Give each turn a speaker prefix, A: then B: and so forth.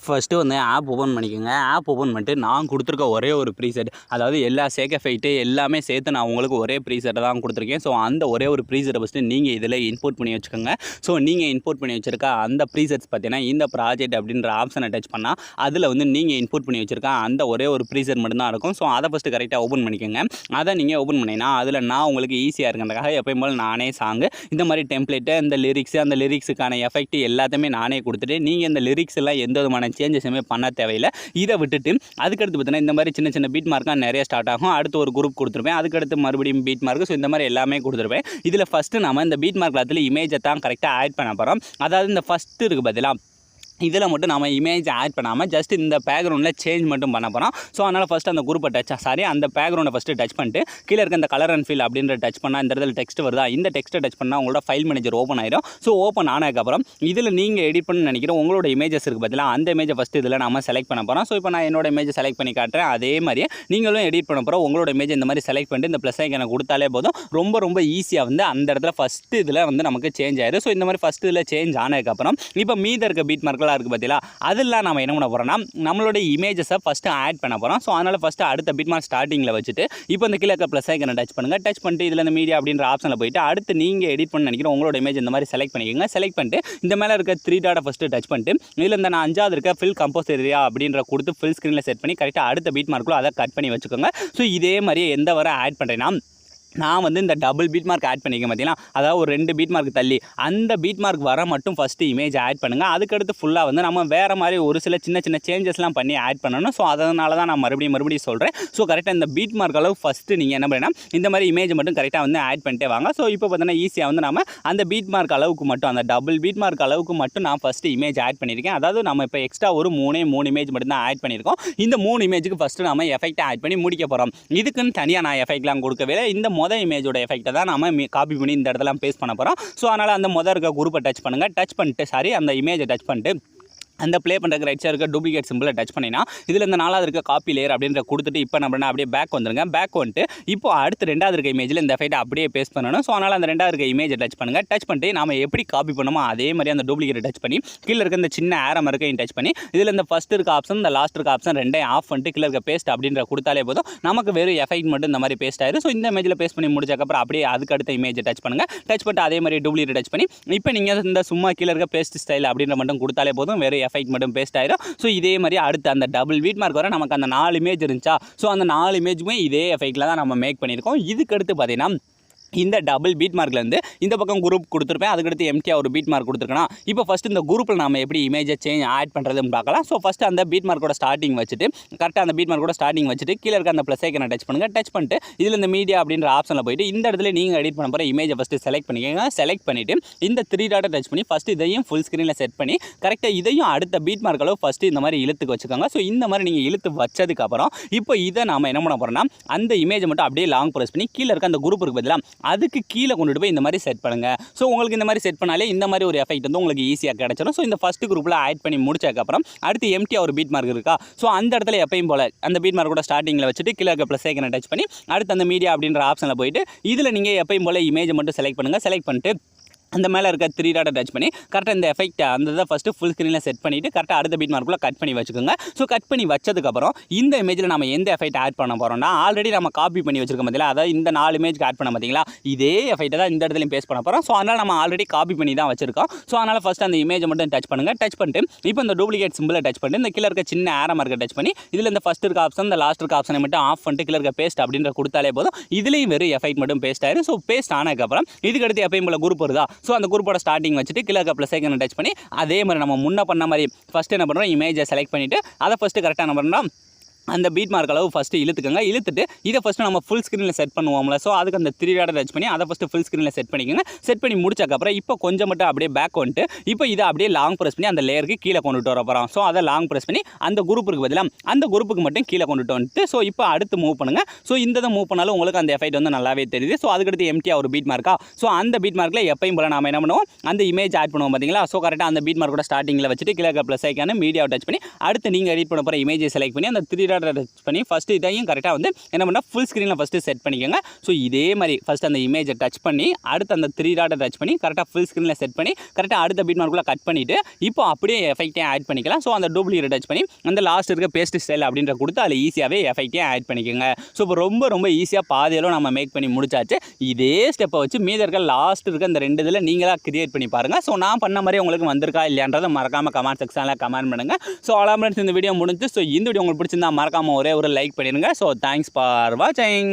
A: First வந்து app open பண்ணிக்கோங்க. App open பண்ணிட்டு நான் கொடுத்துருக்க ஒரே ஒரு ப்ரீசெட், அதாவது எல்லா சேக் எஃபெக்ட்டு எல்லாமே சேர்த்து நான் உங்களுக்கு ஒரே ப்ரீசெட்டை தான் கொடுத்துருக்கேன். ஸோ அந்த ஒரே ஒரு ப்ரீசெட்டை ஃபஸ்ட்டு நீங்கள் இதில் இம்போர்ட் பண்ணி வச்சுக்கோங்க. ஸோ நீங்கள் இம்போர்ட் பண்ணி வச்சுருக்க அந்த ப்ரீசெட்ஸ் பார்த்தீங்கன்னா இந்த ப்ராஜெக்ட் அப்படின்ற ஆப்ஷனை டச் பண்ணால் அதில் வந்து நீங்கள் இம்போர்ட் பண்ணி வச்சுருக்க அந்த ஒரே ஒரு ப்ரீசெட் மட்டும்தான் இருக்கும். ஸோ அதை ஃபஸ்ட்டு கரெக்டாக ஓப்பன் பண்ணிக்கோங்க. அதை நீங்கள் ஓப்பன் பண்ணிங்கன்னா அதில் நான் உங்களுக்கு ஈஸியாக இருக்கிறதுக்காக எப்பயும் போல் நானே சாங்கு இந்த மாதிரி டெம்ப்ளேட்டு இந்த லிரிக்ஸு அந்த லிரிக்ஸுக்கான எஃபெக்ட் எல்லாத்தையுமே நானே கொடுத்துட்டு நீங்கள் இந்த லிரிக்ஸ் எல்லாம் எந்த விதமான சேஞ்சஸுமே பண்ண தேவையில்லை. இதை விட்டுட்டு அதுக்கடுத்து பார்த்தீங்கன்னா இந்த மாதிரி சின்ன சின்ன பீட் மார்க்காக நிறைய ஸ்டார்ட் ஆகும். அடுத்து ஒரு குரூப் கொடுத்துருப்பேன், அதுக்கடுத்து மறுபடியும் பீட் மார்க். ஸோ இந்த மாதிரி எல்லாமே கொடுத்துருப்பேன். இதில் ஃபஸ்ட்டு நம்ம இந்த பீட் மார்க்கில் அதில் இமேஜை தான் கரெக்டாக ஆட் பண்ண போகிறோம். அதாவது இந்த ஃபஸ்ட்டு இருக்குது பார்த்தீங்களா, இதில் மட்டும் நம்ம இமேஜ் ஆட் பண்ணாமல் ஜஸ்ட் இந்த பேக்ரவுண்டில் சேஞ்ச் மட்டும் பண்ண போகிறோம். ஸோ அதனால் ஃபஸ்ட்டு அந்த குரூப்பை அந்த பேக்ரவுண்டை ஃபஸ்ட்டு டச் பண்ணிட்டு கீழே இருக்க இந்த கலர் அண்ட் ஃபில் அப்படின்ற டச் பண்ணால் இந்த இடத்துல டெக்ஸ்ட் வருதா, இந்த டெக்ஸ்ட்டை டச் பண்ணால் உங்களோட ஃபைல் மேனேஜர் ஓப்பன் ஆயிடும். ஸோ ஓப்பன் ஆனதுக்கப்புறம் இதில் நீங்கள் எடிட் பண்ண நினைக்கிறோம் உங்களோட இமேஜஸ் இருக்குது பார்த்தீங்களா, அந்த இமேஜை ஃபஸ்ட்டு இதில் நம்ம செலக்ட் பண்ண போகிறோம். ஸோ இப்போ நான் என்னோட இமேஜை செலக்ட் பண்ணி காட்டுறேன். அதே மாதிரியே நீங்களும் எடிட் பண்ண போகிறோம். உங்களோட இமேஜ் இந்த மாதிரி செலக்ட் பண்ணிட்டு இந்த ப்ளஸ் ஐக்கனை கொடுத்தாலே போதும். ரொம்ப ரொம்ப ஈஸியாக வந்து அந்த இடத்துல ஃபஸ்ட்டு இதில் வந்து நமக்கு சேஞ்ச் ஆயிடும். ஸோ இந்த மாதிரி ஃபஸ்ட்டு இதில் சேஞ்ச் ஆனதுக்கப்புறம் இப்போ மீத இருக்க பீட் மார்க்கெலாம் இருக்குது பார்த்தீங்களா, அதெல்லாம் நம்ம என்ன பண்ண போகிறோம்னா நம்மளோட இமேஜஸை ஃபஸ்ட்டு ஆட் பண்ண போகிறோம். ஸோ அதனால் ஃபஸ்ட்டு அடுத்த பிட் மார்க் ஸ்டார்டிங்கில் வச்சுட்டு இப்போ இந்த கீழே இருக்க ப்ளஸ் ஐக்கனை டச் பண்ணுங்கள். டச் பண்ணிட்டு இதில் இந்த மீடியா அப்படின்ற ஆப்ஷனில் போயிட்டு அடுத்து நீங்கள் எடிட் பண்ண நினைக்கிற உங்களோட இமேஜ் இந்த மாதிரி செலக்ட் பண்ணிக்கோங்க. செலக்ட் பண்ணிட்டு இந்த மேலே இருக்க 3 டாட்டை ஃபஸ்ட்டு டச் பண்ணிட்டு இதில் இந்த நான் 5வது இருக்க ஃபில் கம்போஸ் ஏரியா அப்படின்ற கொடுத்து ஃபில் ஸ்க்ரீனில் செட் பண்ணி கரெக்டாக அடுத்த பீட் மார்க்குள்ள அதை கட் பண்ணி வச்சுக்கோங்க. ஸோ இதே மாதிரியே எந்த வர ஆட் பண்ணுறேன்னா நான் வந்து இந்த டபுள் பீட் மார்க் ஆட் பண்ணிக்க பார்த்தீங்கன்னா, அதாவது ஒரு 2 பீட் மார்க் தள்ளி அந்த பீட் மார்க் வர மட்டும் ஃபஸ்ட்டு இமேஜ் ஆட் பண்ணுங்கள். அதுக்கடுத்து ஃபுல்லாக வந்து நம்ம வேறு மாதிரி ஒரு சில சின்ன சின்ன சேஞ்சஸ்லாம் பண்ணி ஆட் பண்ணணும். ஸோ அதனால தான் நான் மறுபடியும் சொல்கிறேன். ஸோ கரெக்டாக இந்த பீட் மார்க் அளவு ஃபஸ்ட்டு நீங்கள் என்ன பண்ணணும், இந்த மாதிரி இமேஜ் மட்டும் கரெக்டாக வந்து ஆட் பண்ணிட்டே வாங்க. ஸோ இப்போ பார்த்தீங்கன்னா ஈஸியாக வந்து நம்ம அந்த பீட் மார்க் அளவுக்கு மட்டும் அந்த டபுள் பீட் மார்க் அளவுக்கு மட்டும் நான் ஃபஸ்ட்டு இமேஜ் ஆட் பண்ணியிருக்கேன். அதாவது நம்ம இப்போ எக்ஸ்ட்ரா ஒரு 3 இமேஜ் மட்டும் தான் ஆட் பண்ணியிருக்கோம். இந்த 3 இமேஜுக்கு ஃபஸ்ட்டு நம்ம எஃபெக்ட்டை ஆட் பண்ணி முடிக்க போகிறோம். இதுக்குன்னு தனியாக நான் எஃபெக்ட்லாம் கொடுக்கவே இல்லை. இந்த இமேஜோட எஃபெக்ட் தான் நம்ம காப்பி பண்ணி இந்த இடத்துல பேஸ்ட் பண்ண போகிறோம். ஸோ அதனால் அந்த இருக்க குரூப்பை டச் பண்ணுங்கள். டச் பண்ணிட்டு அந்த இமேஜை டச் பண்ணிட்டு அந்த ப்ளே பண்ணுறதுக்கு ரைட் சைடு இருக்க டூப்ளிகேட் சிம்பிளை டச் பண்ணினா இதில் இந்த 4வது இருக்க காப்பி லேயர் அப்படின்ற கொடுத்துட்டு இப்போ நம்ம அப்படியே பேக் வந்துருங்க. பேக் வந்துட்டு இப்போ அடுத்து 2வது இருக்க இமேஜில் இந்த எஃபெக்ட்டை அப்படியே பேஸ்ட் பண்ணணும். ஸோ அதனால் அந்த 2வது இருக்க இமேஜை டச் பண்ணுங்கள். டச் பண்ணிட்டு நம்ம எப்படி காப்பி பண்ணணுமோ அதே மாதிரி அந்த டூப்ளிகேட்டை டச் பண்ணி கீழே இருக்க இந்த சின்ன ஆரம் இருக்கையும் டச் பண்ணி இதில் இந்த ஃபஸ்ட் இருக்க ஆப்ஷன் இந்த லாஸ்ட் இருக்க ஆப்ஷன் ரெண்டையும் ஆஃப் பண்ணிட்டு கீழே இருக்க பேஸ்ட் அப்படின்ற கொடுத்தாலே போதும். நமக்கு வெறும் எஃபெக்ட் மட்டும் இந்த மாதிரி பேஸ்ட் ஆயிடும். ஸோ இந்த இமேஜில் பேஸ்ட் பண்ணி முடிச்சக்கப்புறம் அப்படியே அதுக்கு அடுத்த இமேஜை டச் பண்ணுங்கள். டச் பண்ணிட்டு அதே மாதிரி டூப்ளிகேட் டச் பண்ணி இப்போ நீங்கள் இந்த சும்மா கீழே இருக்க பேஸ்ட் ஸ்டைல் அப்படின்ற மட்டும் கொடுத்தாலே போதும். வெறும் எஃபெக்ட் மட்டும் பேஸ்ட் ஆயிடும். ஸோ இதே மாதிரி அடுத்து அந்த டபுள் பீட் மார்க் வர நமக்கு அந்த 4 இமேஜ் இருந்துச்சா, ஸோ அந்த 4 இமேஜுமே இதே எஃபெக்ட்டில் தான் நம்ம மேக் பண்ணியிருக்கோம். இதுக்கு அடுத்து பார்த்தீங்கன்னா இந்த டபுள் பீட் மார்க்லேருந்து இந்த பக்கம் குரூப் கொடுத்துருப்பேன். அதுக்கடுத்து எம்டியாக ஒரு பீட் மார்க் கொடுத்துருக்கேன். இப்போ ஃபஸ்ட்டு இந்த குரூப்பில் நம்ம எப்படி இமேஜை ஆட் பண்ணுறதுன்னு பார்க்கலாம். ஸோ ஃபஸ்ட்டு அந்த பீட் மார்க்கோட ஸ்டார்டிங் வச்சுட்டு கரெக்டாக அந்த பீட் மார்க்கோட ஸ்டார்டிங் வச்சுட்டு கீழே இருக்க அந்த ப்ளஸ் ஐக்கனை டச் பண்ணுங்கள். டச் பண்ணிட்டு இதில் இந்த மீடியா அப்படின்ற ஆப்ஷனில் போயிட்டு இந்த இடத்துல நீங்கள் எடிட் பண்ண போகிற இமேஜை ஃபஸ்ட்டு செலக்ட் பண்ணிக்கோங்க. செலக்ட் பண்ணிவிட்டு இந்த 3 டாட்டை டச் பண்ணி ஃபஸ்ட்டு இதையும் ஃபுல் ஸ்க்ரீனில் செட் பண்ணி கரெக்டாக இதையும் அடுத்த பீட் மார்க் அளவு ஃபஸ்ட்டு இந்த மாதிரி இழுத்துக்கு வச்சுக்கோங்க. ஸோ இந்த மாதிரி நீங்கள் இழுத்து வச்சதுக்கப்புறம் இப்போ இதை நம்ம என்ன பண்ண போகிறோம்னா அந்த இமேஜை மட்டும் அப்படியே லாங் ப்ரெஸ் பண்ணி கீழே இருக்க அந்த குரூப் இருக்குது பதிலாக அதுக்கு கீழே கொண்டுட்டு போய் இந்த மாதிரி செட் பண்ணுங்க. ஸோ உங்களுக்கு இந்த மாதிரி செட் பண்ணாலே இந்த மாதிரி ஒரு எஃபெக்ட் வந்து உங்களுக்கு ஈஸியாக கிடைச்சிடும். ஸோ இந்த ஃபஸ்ட்டு குரூப்பில் ஆட் பண்ணி முடிச்சதுக்கப்புறம் அடுத்து எம்டியாக ஒரு பீட் மார்க் இருக்கா, ஸோ அந்த இடத்துல எப்பயும் போல அந்த பீட் மார்க்கோட ஸ்டார்டிங்கில் வச்சுட்டு கீழே இருக்க ப்ளஸ் ஐக்கனை டச் பண்ணி அடுத்து அந்த மீடியா அப்படின்ற ஆப்ஷனில் போயிட்டு இதில் நீங்கள் எப்பயும் போல இமேஜை மட்டும் செலக்ட் பண்ணுங்கள். செலக்ட் பண்ணிட்டு அந்த மேலே இருக்க 3 டாட்டை டச் பண்ணி கரெக்டாக இந்த எஃபெக்ட் அந்த இதை ஃபஸ்ட்டு ஃபுல் ஸ்க்ரீனில் செட் பண்ணிவிட்டு கரெக்டாக அடுத்த பீட் மார்க்குள்ளே கட் பண்ணி வச்சுக்கோங்க. ஸோ கட் பண்ணி வச்சதுக்கப்புறம் இந்த இமேஜில் நம்ம எந்த எஃபெக்ட் ஆட் பண்ண போகிறோம்னா ஆல்ரெடி நம்ம காப்பி பண்ணி வச்சிருக்கோம் பார்த்தீங்களா, அதாவது இந்த 4 இமேஜ்க்கு ஆட் பண்ண பார்த்தீங்களா, இதே எஃபெக்ட்டை தான் இந்த இடத்துலையும் பேஸ்ட் பண்ண போகிறோம். ஸோ அதனால் நம்ம ஆல்ரெடி காப்பி பண்ணி தான் வச்சிருக்கோம். ஸோ அதனால் ஃபஸ்ட்டு அந்த இமேஜை மட்டும் டச் பண்ணுங்கள். டச் பண்ணிட்டு இப்போ இந்த டூப்ளிகேட் சிம்பிளை டச் பண்ணிட்டு இந்த கீழே இருக்க சின்ன ஆரம் இருக்க டச் பண்ணி இதில் இந்த ஃபஸ்ட் இருக்க ஆப்ஷன் இந்த லாஸ்ட் இருக்க ஆப்ஷனை மட்டும் ஆஃப் பண்ணிட்டு கீழே இருக்க பேஸ்ட் அப்படின்ற கொடுத்தாலே போதும். இதுலேயும் வெறும் எஃபெக்ட் மட்டும் பேஸ்ட் ஆயிடும். ஸோ பேஸ்ட் ஆனதுக்கப்புறம் இதுக்கடுத்து எப்பயும் போல குரூப் வருதா, ஸோ அந்த குரூப்போட ஸ்டார்டிங் வச்சுட்டு கீழே இருக்க ப்ளஸ் ஐக்கனை டச் பண்ணி அதே மாதிரி நம்ம முன்ன பண்ண மாதிரி ஃபஸ்ட்டு என்ன பண்ணுறோம், இமேஜை செலக்ட் பண்ணிவிட்டு அதை ஃபஸ்ட்டு கரெக்டாக என்ன பண்ணுறோம் அந்த பீட் மார்க் அளவு ஃபஸ்ட்டு இழுத்துக்கோங்க. இழுத்துட்டு இதை ஃபஸ்ட்டு நம்ம ஃபுல் ஸ்க்ரீனில் செட் பண்ணுவோம்ல, ஸோ அதுக்கு அந்த 3 டாட்டை டச் பண்ணி அதை ஃபஸ்ட்டு ஃபுல் ஸ்க்ரீனில் செட் பண்ணிக்கோங்க. செட் பண்ணி முடிச்சக்கப்புறம் இப்போ கொஞ்சம் மட்டும் அப்படியே பேக் வந்துட்டு இப்போ இதை அப்படியே லாங் ப்ரெஸ் பண்ணி அந்த லேயருக்கு கீழே கொண்டுட்டு வர போகிறோம். ஸோ அதை லாங் ப்ரெஸ் பண்ணி அந்த குரூப்புக்கு பதிலாக அந்த குரூப்புக்கு மட்டும் கீழே கொண்டுட்டு வந்துட்டு ஸோ இப்போ அடுத்து மூவ் பண்ணுங்கள். ஸோ இந்த இதை மூவ் பண்ணாலும் உங்களுக்கு அந்த எஃபெக்ட் வந்து நல்லாவே தெரியுது. ஸோ அதுக்கடுத்து எம்டியாக ஒரு பீட் மார்க்கா, ஸோ அந்த பீட் மார்க்கில் எப்பயும் போல நம்ம என்ன பண்ணுவோம் அந்த இமேஜ் ஆட் பண்ணுவோம் பார்த்தீங்களா. ஸோ கரெக்டாக அந்த பீட் மார்க்கோட ஸ்டார்டிங்கில் வச்சுட்டு கீழே ப்ளஸ் ஐக்கான மீடியாவை டச் பண்ணி அடுத்து நீங்கள் எடிட் பண்ண போகிற இமேஜை செலக்ட் பண்ணி அந்த 3 டாட்டை டச் பண்ணி ஃபஸ்ட்டு இதையும் கரெக்டாக வந்து என்ன பண்ணால் ஃபுல் ஸ்க்ரீனில் ஃபஸ்ட்டு செட் பண்ணிக்கோங்க. ஸோ இதே மாதிரி ஃபஸ்ட்டு அந்த இமேஜை டச் பண்ணி அடுத்து அந்த 3 டாட்டை டச் பண்ணி கரெக்டாக ஃபுல் ஸ்க்ரீனில் செட் பண்ணி கரெக்டாக அடுத்த பீட் மார்க்குள்ளே கட் பண்ணிவிட்டு இப்போ அப்படியே எஃபெக்ட்டையும் ஆட் பண்ணிக்கலாம். ஸோ அந்த டூப்ளிகேட் டச் பண்ணி அந்த லாஸ்ட் இருக்க பேஸ்ட் ஸ்டைல் அப்படின்ற கொடுத்து அதில் ஈஸியாகவே எஃபெக்ட்டையும் ஆட் பண்ணிக்கோங்க. ஸோ இப்போ ரொம்ப ஈஸியாக பாதியெல்லாம் நம்ம மேக் பண்ணி முடிச்சாச்சு. இதே ஸ்டெப்பை வச்சு மீதி இருக்க லாஸ்ட் இருக்க இந்த 2 இதில் நீங்களாக கிரியேட் பண்ணி பாருங்கள். ஸோ நான் பண்ண மாதிரி உங்களுக்கு வந்திருக்கா இல்லையான்றதை மறக்காமல் கமெண்ட் செக்ஷனில் கமெண்ட் பண்ணுங்கள். ஸோ அவ்வளோ இந்த வீடியோ முடிஞ்சு. ஸோ இந்த வீடியோ உங்களுக்கு பிடிச்சிருந்தா மறக்காமல் ஒரே ஒரு லைக் பண்ணிடுங்க. ஸோ தேங்க்ஸ் ஃபார் வாட்சிங்.